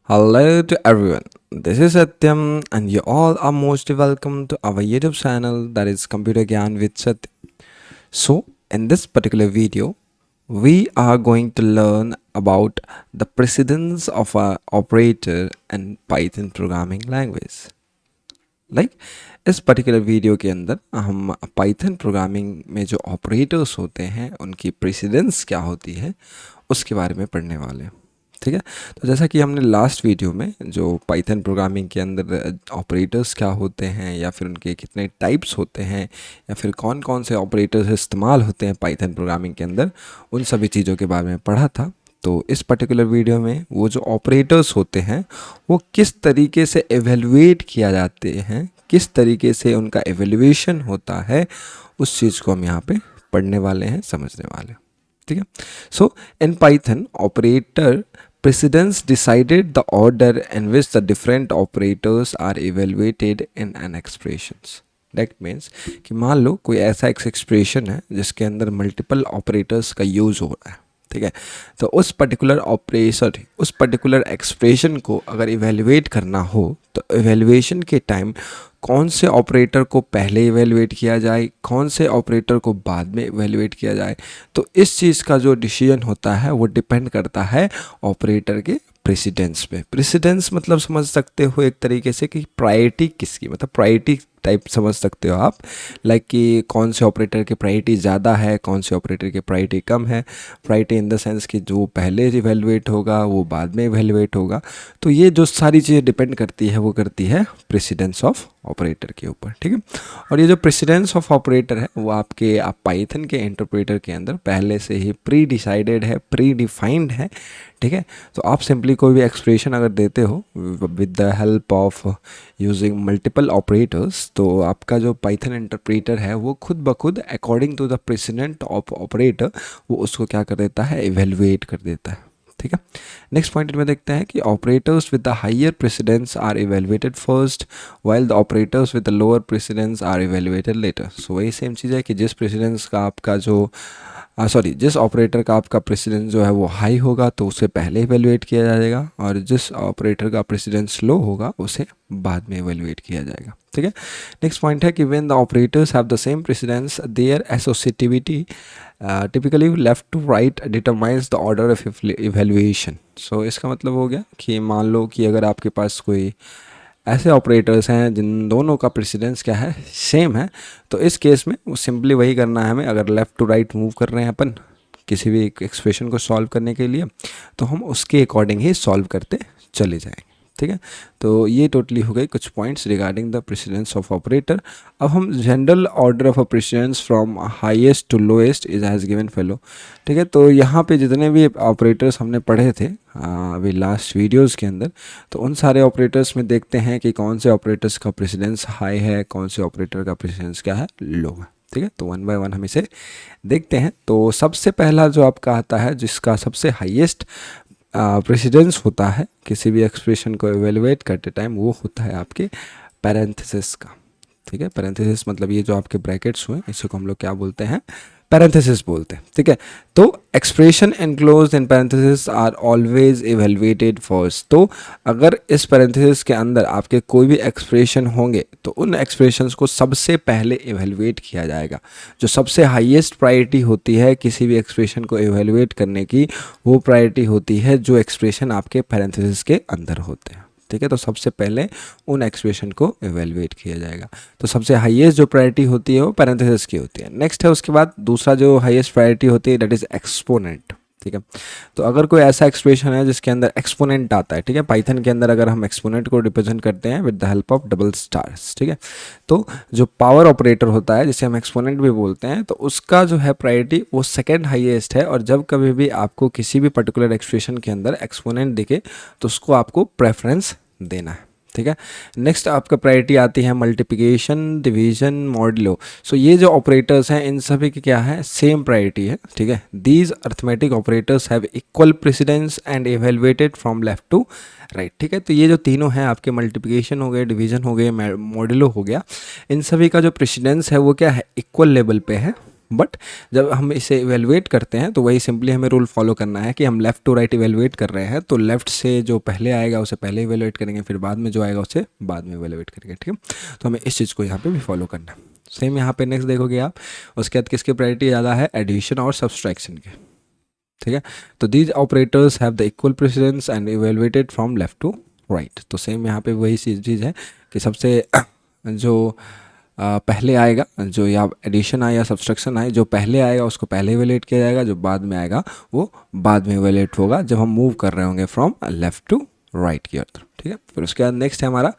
Hello to everyone. This is Satyam, and you all are most welcome to our YouTube channel that is Computer Gyan with Satyam. So, in this particular video, we are going to learn about the precedence of a operator in Python programming language. इस particular video के अंदर हम Python programming में जो operators होते हैं उनकी precedence क्या होती है उसके बारे में पढ़ने वाले हैं। ठीक है, तो जैसा कि हमने लास्ट वीडियो में जो पाइथन प्रोग्रामिंग के अंदर ऑपरेटर्स क्या होते हैं या फिर उनके कितने टाइप्स होते हैं या फिर कौन कौन से ऑपरेटर्स इस्तेमाल होते हैं पाइथन प्रोग्रामिंग के अंदर, उन सभी चीज़ों के बारे में पढ़ा था। तो इस पर्टिकुलर वीडियो में वो जो ऑपरेटर्स होते हैं वो किस तरीके से एवेलुएट किया जाते हैं, किस तरीके से उनका एवेल्युएशन होता है, उस चीज़ को हम यहाँ पे पढ़ने वाले हैं, समझने वाले हैं। ठीक है, so in Python operator precedence decided the order in which the different operators are evaluated in an expressions. That means कि मान लो कोई ऐसा एक एक्सप्रेशन है जिसके अंदर मल्टीपल ऑपरेटर्स का यूज़ हो रहा है। ठीक है, तो उस पर्टिकुलर ऑपरेशन, उस पर्टिकुलर एक्सप्रेशन को अगर इवेल्युएट करना हो तो इवेल्युएशन के टाइम कौन से ऑपरेटर को पहले इवेल्युएट किया जाए, कौन से ऑपरेटर को बाद में इवेल्युएट किया जाए, तो इस चीज़ का जो डिसीजन होता है वो डिपेंड करता है ऑपरेटर के प्रेसिडेंस पे। प्रेसिडेंस मतलब समझ सकते हो एक तरीके से कि प्रायोरिटी किसकी, मतलब प्रायोरिटी टाइप समझ सकते हो आप, लाइक कि कौन से ऑपरेटर की प्रायोरिटी ज़्यादा है, कौन से ऑपरेटर की प्रायोरिटी कम है। प्रायोरिटी इन द सेंस कि जो पहले इवेल्युएट होगा वो बाद में इवेल्युएट होगा। तो ये जो सारी चीज़ें डिपेंड करती है वो करती है प्रेसिडेंस ऑफ ऑपरेटर के ऊपर। ठीक है, और ये जो प्रेसिडेंस ऑफ ऑपरेटर है वो आपके पाइथन के इंटरप्रेटर के अंदर पहले से ही प्री डिसाइडेड है, प्री डिफाइंड है। ठीक है, तो आप सिंपली कोई भी एक्सप्रेशन अगर देते हो with the help of using multiple operators, तो आपका जो पाइथन इंटरप्रेटर है वो खुद ब खुद according to the president of operator वो उसको क्या कर देता है, इवेल्युएट कर देता है। ठीक है, नेक्स्ट पॉइंट में देखते हैं कि operators with the higher precedence are evaluated first while the operators with the lower precedence are evaluated later. So वही सेम चीज़ है कि जिस प्रेसिडेंस का आपका जो जिस ऑपरेटर का आपका प्रेसिडेंस जो है वो हाई होगा तो उसे पहले इवेल्युएट किया जाएगा, और जिस ऑपरेटर का प्रेसिडेंस लो होगा उसे बाद में इवेल्युएट किया जाएगा। ठीक है, नेक्स्ट पॉइंट है कि when the operators have the same precedence their associativity typically left to right determines the order of evaluation. So इसका मतलब हो गया कि मान लो कि अगर आपके पास कोई ऐसे ऑपरेटर्स हैं जिन दोनों का प्रेसिडेंस क्या है, सेम है, तो इस केस में वो सिंपली वही करना है हमें। अगर लेफ़्ट टू राइट मूव कर रहे हैं अपन किसी भी एक एक्सप्रेशन को सॉल्व करने के लिए, तो हम उसके अकॉर्डिंग ही सॉल्व करते चले जाएंगे। ठीक है, तो ये टोटली हो गई कुछ points regarding the precedence of operator. अब हम general order of a precedence from highest to lowest is as given follow. ठीक है, तो यहाँ पे जितने भी ऑपरेटर्स हमने पढ़े थे अभी लास्ट वीडियोस के अंदर, तो उन सारे ऑपरेटर्स में देखते हैं कि कौन से ऑपरेटर्स का प्रेसिडेंस हाई है, कौन से ऑपरेटर का प्रेसिडेंस क्या है, लो है। ठीक है, तो वन बाय वन हम इसे देखते हैं। तो सबसे पहला जो आपका आता है जिसका सबसे हाईएस्ट प्रेसिडेंस होता है किसी भी एक्सप्रेशन को एवेलुएट करते टाइम, वो होता है आपके पैरेंथेसिस का। ठीक है, पैरेंथेसिस मतलब ये जो आपके ब्रैकेट्स हुए इसी को हम लोग क्या बोलते हैं, पैरेंथेसिस बोलते हैं। ठीक है, तो expression enclosed in parenthesis are always evaluated first. तो अगर इस पैरेंथेसिस के अंदर आपके कोई भी एक्सप्रेशन होंगे तो उन एक्सप्रेशंस को सबसे पहले इवेलुएट किया जाएगा। जो सबसे हाईएस्ट प्रायोरिटी होती है किसी भी एक्सप्रेशन को इवेलुएट करने की, वो प्रायोरिटी होती है जो एक्सप्रेशन आपके पैरेंथेसिस के अंदर होते हैं। ठीक है, तो सबसे पहले उन एक्सप्रेशन को इवेलुएट किया जाएगा। तो सबसे हाईएस्ट जो प्रायोरिटी होती है वो पैरेंथेसिस की होती है। नेक्स्ट है उसके बाद दूसरा जो हाईएस्ट प्रायोरिटी होती है दैट इज एक्सपोनेंट। ठीक है, तो अगर कोई ऐसा एक्सप्रेशन है जिसके अंदर एक्सपोनेंट आता है, ठीक है, पाइथन के अंदर अगर हम एक्सपोनेंट को रिप्रेजेंट करते हैं with the help of double stars, ठीक है, तो जो पावर ऑपरेटर होता है जिसे हम एक्सपोनेंट भी बोलते हैं, तो उसका जो है प्रायोरिटी वो सेकंड हाईएस्ट है। और जब कभी भी आपको किसी भी पर्टिकुलर एक्सप्रेशन के अंदर एक्सपोनेंट दिखे तो उसको आपको प्रेफरेंस देना है। ठीक है, नेक्स्ट आपका प्रायोरिटी आती है मल्टीप्लिकेशन, डिवीजन, मॉड्यूलो। सो ये जो ऑपरेटर्स हैं इन सभी की क्या है, सेम प्रायोरिटी है। ठीक है, these arithmetic operators have equal precedence and evaluated from left to right. ठीक है, तो ये जो तीनों हैं आपके मल्टीप्लिकेशन हो गए, डिवीजन हो गए, मॉड्यूलो हो गया, इन सभी का जो प्रेसिडेंस है वो क्या है, इक्वल लेवल पे है, बट जब हम इसे इवेलुएट करते हैं तो वही सिंपली हमें रूल फॉलो करना है कि हम लेफ़्ट टू राइट इवेलुएट कर रहे हैं, तो लेफ़्ट से जो पहले आएगा उसे पहले इवेलुएट करेंगे, फिर बाद में जो आएगा उसे बाद में इवेलुएट करेंगे, ठीक है। तो हमें इस चीज़ को यहाँ पे भी फॉलो करना है। सेम यहाँ पे नेक्स्ट देखोगे आप, उसके बाद किसकी प्रायोरिटी ज़्यादा है, एडिशन और सब्सट्रैक्शन की, ठीक है। तो these operators have the equal precedence and evaluated from left to right. तो सेम यहाँ पे वही चीज़ है कि सबसे जो पहले आएगा, जो या एडिशन आए या सब्सट्रैक्शन आए, जो पहले आएगा उसको पहले इवेलुएट किया जाएगा, जो बाद में आएगा वो बाद में इवेलुएट होगा जब हम मूव कर रहे होंगे फ्रॉम लेफ्ट टू राइट की तरफ, ठीक है। फिर उसके बाद नेक्स्ट है हमारा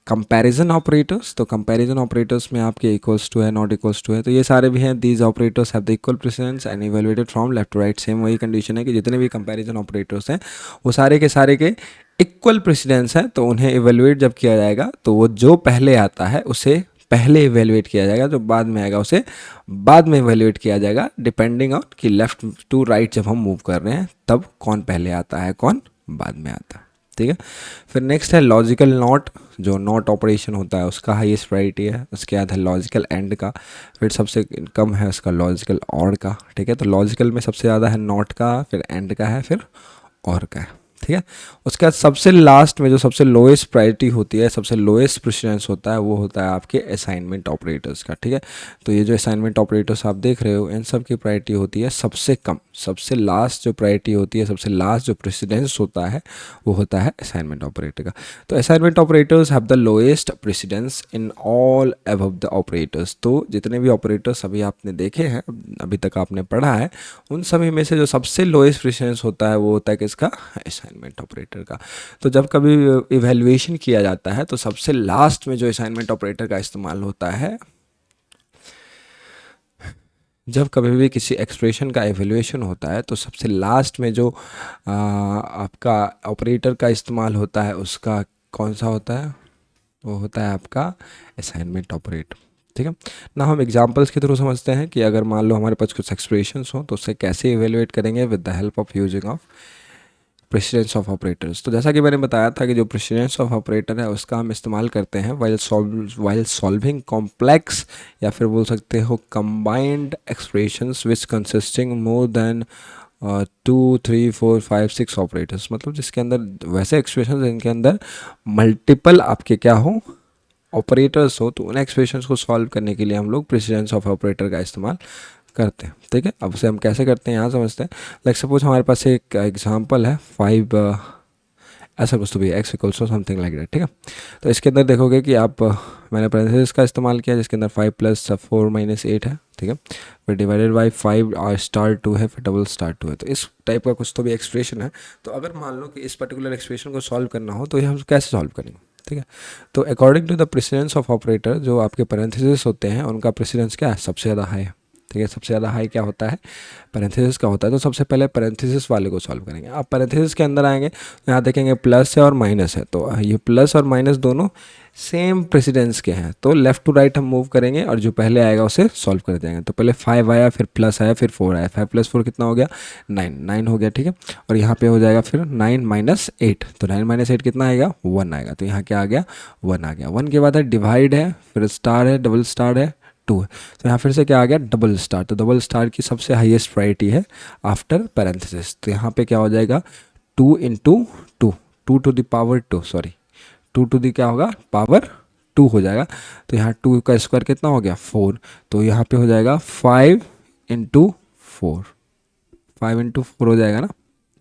कंपैरिजन ऑपरेटर्स। तो कंपैरिजन ऑपरेटर्स में आपके इक्वल्स टू है, नॉट इक्वल्स टू है, तो ये सारे भी हैं। These operators have the equal precedence and evaluated from left to right. Same वही कंडीशन है कि जितने भी कंपैरिजन ऑपरेटर्स हैं वो सारे के इक्वल प्रेसिडेंस हैं, तो उन्हें इवेलुएट जब किया जाएगा तो वो जो पहले आता है उसे पहले इवेलुएट किया जाएगा, जो बाद में आएगा उसे बाद में इवेलुएट किया जाएगा, डिपेंडिंग ऑन कि लेफ्ट टू राइट जब हम मूव कर रहे हैं तब कौन पहले आता है कौन बाद में आता है, ठीक है। फिर नेक्स्ट है लॉजिकल नॉट। जो नॉट ऑपरेशन होता है उसका हाईएस्ट प्रायोरिटी है। उसके बाद है लॉजिकल एंड का, फिर सबसे कम है उसका लॉजिकल और का, ठीक है। तो लॉजिकल में सबसे ज़्यादा है नॉट का, फिर एंड का है, फिर और का है, ठीक है। उसके बाद सबसे लास्ट में जो सबसे लोएस्ट प्रायोरिटी होती है, सबसे लोएस्ट प्रेसिडेंस होता है, वो होता है आपके असाइनमेंट ऑपरेटर्स का, ठीक है। तो ये जो असाइनमेंट ऑपरेटर्स आप देख रहे हो इन सब की प्रायोरिटी होती है सबसे कम, सबसे लास्ट जो प्रायोरिटी होती है, सबसे लास्ट जो प्रेसिडेंस होता है वो होता है असाइनमेंट ऑपरेटर का। तो assignment operators have the lowest precedence in all above the operators. तो जितने भी ऑपरेटर्स अभी आपने देखे हैं, अभी तक आपने पढ़ा है, उन सभी में से जो सबसे लोएस्ट प्रेसिडेंस होता है वो होता है किसका, असाइनमेंट ऑपरेटर का। तो जब कभी इवैल्यूएशन किया जाता है तो सबसे लास्ट में जो असाइनमेंट ऑपरेटर का इस्तेमाल होता है, जब कभी भी किसी एक्सप्रेशन का एवेल्यूएशन होता है तो सबसे लास्ट में जो आपका ऑपरेटर का इस्तेमाल होता है उसका कौन सा होता है, वो होता है आपका असाइनमेंट ऑपरेटर, ठीक है ना। हम एग्जांपल्स के थ्रू समझते हैं कि अगर मान लो हमारे पास कुछ एक्सप्रेशंस हो तो उससे कैसे इवेलुएट करेंगे with the help of using of precedence of operators. तो जैसा कि मैंने बताया था कि जो प्रेसिडेंस ऑफ ऑपरेटर है उसका हम इस्तेमाल करते हैं वाइल सॉल्विंग कॉम्प्लेक्स या फिर बोल सकते हो कंबाइंड एक्सप्रेशंस विच कंसिस्टिंग मोर देन 2 3 4 5 6 ऑपरेटर्स। मतलब जिसके अंदर वैसे एक्सप्रेशन जिनके अंदर मल्टीपल आपके क्या हो, ऑपरेटर्स हो, तो उन एक्सप्रेशंस को सॉल्व करने के लिए हम लोग प्रेसिडेंस ऑफ ऑपरेटर का इस्तेमाल करते हैं, ठीक है। अब उसे हम कैसे करते हैं यहाँ समझते हैं। लाइक सपोज हमारे पास एक एग्जांपल है 5 ऐसा कुछ तो भी X equals to something like that, ठीक है। तो इसके अंदर देखोगे कि आप मैंने पैरेंथेसिस का इस्तेमाल किया जिसके अंदर 5 + 4 - 8 है, ठीक है। फिर डिवाइडेड बाई 5 स्टार 2 है, फिर डबल स्टार 2 है। तो इस टाइप का कुछ तो भी एक्सप्रेशन है। तो अगर मान लो कि इस पर्टिकुलर एक्सप्रेशन को सॉल्व करना हो तो ये हम कैसे सॉल्व करेंगे, ठीक है। तो according to the precedence of operator जो आपके पैरेंथेसिस होते हैं उनका प्रेसिडेंस क्या है, सबसे ज़्यादा हाई है, ठीक है। सबसे ज़्यादा हाई क्या होता है, पैरेंथेसिस का होता है। तो सबसे पहले पैरेंथेसिस वाले को सॉल्व करेंगे। आप पैरेंथेसिस के अंदर आएंगे तो यहाँ देखेंगे प्लस है और माइनस है, तो ये प्लस और माइनस दोनों सेम प्रेसिडेंस के हैं, तो लेफ़्ट टू राइट हम मूव करेंगे और जो पहले आएगा उसे सॉल्व कर देंगे। तो पहले 5 आया, फिर प्लस आया, फिर 4 आया, 5 + 4 कितना हो गया, 9 हो गया, ठीक है। और यहाँ पे हो जाएगा फिर 9 - 8, तो 9 - 8 कितना आएगा, 1 आएगा। तो यहाँ क्या आ गया, 1 आ गया। 1 के बाद है डिवाइड है, फिर स्टार है, डबल स्टार है, 2 है। तो यहाँ फिर से क्या आ गया, डबल स्टार। तो डबल स्टार की सबसे हाईएस्ट प्रायोरिटी है आफ्टर पैरेंथेसिस। तो यहाँ पे क्या हो जाएगा, 2 × 2, 2 to the power 2, sorry 2 to the क्या होगा, पावर 2 हो जाएगा। तो यहाँ 2 का स्क्वायर कितना हो गया, 4। तो यहाँ पे हो जाएगा 5 × 4, 5 × 4 हो जाएगा ना,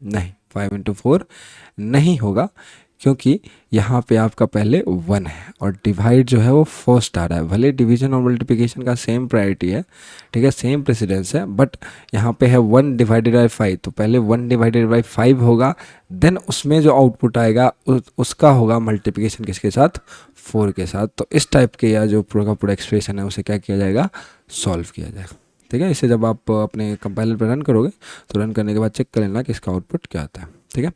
नहीं 5 × 4 नहीं होगा, क्योंकि यहाँ पे आपका पहले 1 है और डिवाइड जो है वो फर्स्ट आ रहा है। भले डिवीजन और मल्टीप्लिकेशन का सेम प्रायोरिटी है, ठीक है, सेम प्रेसिडेंस है, बट यहाँ पे है 1 डिवाइडेड बाई 5, तो पहले 1 डिवाइडेड बाई 5 होगा, देन उसमें जो आउटपुट आएगा उसका होगा मल्टीप्लिकेशन किसके साथ, 4 के साथ। तो इस टाइप के या जो पूरा का पूरा एक्सप्रेशन है उसे क्या किया जाएगा, सॉल्व किया जाएगा, ठीक है। इसे जब आप अपने कंपाइलर पर रन करोगे तो रन करने के बाद चेक कर लेना कि इसका आउटपुट क्या आता है, ठीक है।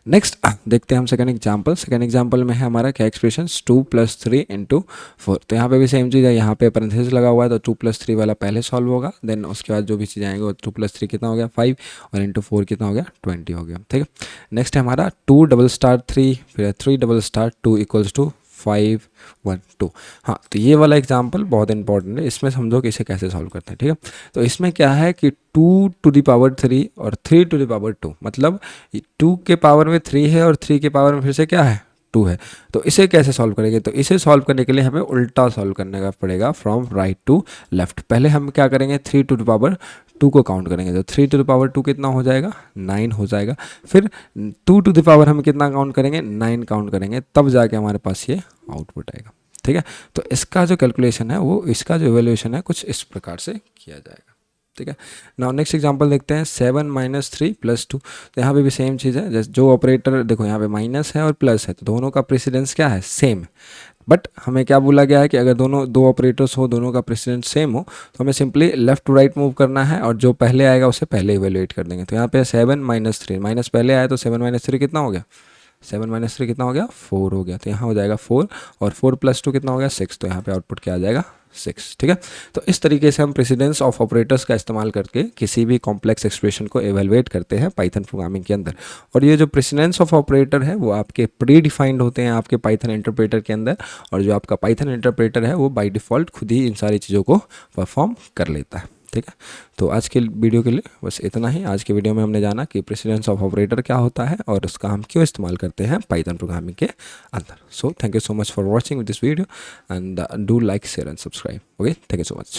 नेक्स्ट देखते हैं हम सेकंड एग्जांपल। सेकंड एग्जांपल में है हमारा क्या एक्सप्रेशन, 2 + 3 × 4। तो यहाँ पे भी सेम चीज़ है, यहाँ पे पैरेंथेसिस लगा हुआ है तो 2 + 3 वाला पहले सॉल्व होगा, देन उसके बाद जो भी चीज़ आएंगे वो 2 + 3 कितना हो गया, 5, और × 4 कितना हो गया, 20 हो गया, ठीक है। नेक्स्ट है हमारा 2 ∛3, फिर 3 ∛2 = 5 1 2। हाँ, तो ये वाला एग्जांपल बहुत इंपॉर्टेंट है, इसमें समझो कि इसे कैसे सॉल्व करते हैं, ठीक है। तो इसमें क्या है कि 2 to the power 3 और 3 to the power 2, मतलब 2 के पावर में 3 है और 3 के पावर में फिर से क्या है, 2 है। तो इसे कैसे सॉल्व करेंगे, तो इसे सॉल्व करने के लिए हमें उल्टा सॉल्व करने का पड़ेगा, फ्रॉम राइट टू लेफ्ट। पहले हम क्या करेंगे, 3 to the power 2 को काउंट करेंगे, तो 3 to the power 2 कितना हो जाएगा, 9 हो जाएगा। फिर 2 to the power हम कितना काउंट करेंगे, 9 काउंट करेंगे, तब जाके हमारे पास ये आउटपुट आएगा, ठीक है। तो इसका जो कैलकुलेशन है वो, इसका जो इवेल्यूशन है कुछ इस प्रकार से किया जाएगा, ठीक है। नाउ नेक्स्ट एग्जांपल देखते हैं, 7 - 3 + 2। तो यहाँ पे भी सेम चीज़ है, जैसे जो ऑपरेटर देखो यहाँ पे माइनस है और प्लस है, तो दोनों का प्रेसिडेंस क्या है, सेम। बट हमें क्या बोला गया है कि अगर दोनों दो ऑपरेटर्स हो, दोनों का प्रेसिडेंस सेम हो, तो हमें simply left to right move करना है और जो पहले आएगा उसे पहले इवेल्युएट कर देंगे। तो यहाँ पे 7 - 3, माइनस पहले आया तो 7 - 3 कितना हो गया, 7 - 3 कितना हो गया, 4 हो गया। तो यहाँ हो जाएगा 4, और 4 + 2 कितना हो गया, 6। तो यहाँ पे आउटपुट क्या आ जाएगा, 6, ठीक है। तो इस तरीके से हम प्रेसिडेंस ऑफ ऑपरेटर्स का इस्तेमाल करके किसी भी कॉम्प्लेक्स एक्सप्रेशन को एवेलुएट करते हैं पाइथन प्रोग्रामिंग के अंदर। और ये जो प्रेसिडेंस ऑफ ऑपरेटर है वो आपके प्री डिफाइंड होते हैं आपके पाइथन इंटरप्रेटर के अंदर, और जो आपका पाइथन इंटरप्रेटर है वो बाय डिफ़ॉल्ट खुद ही इन सारी चीज़ों को परफॉर्म कर लेता है, ठीक है। तो आज के वीडियो के लिए बस इतना ही। आज के वीडियो में हमने जाना कि प्रेसिडेंस ऑफ ऑपरेटर क्या होता है और उसका हम क्यों इस्तेमाल करते हैं पाइथन प्रोग्रामिंग के अंदर। So thank you so much for watching this video, and do like, share and subscribe. Okay, thank you so much.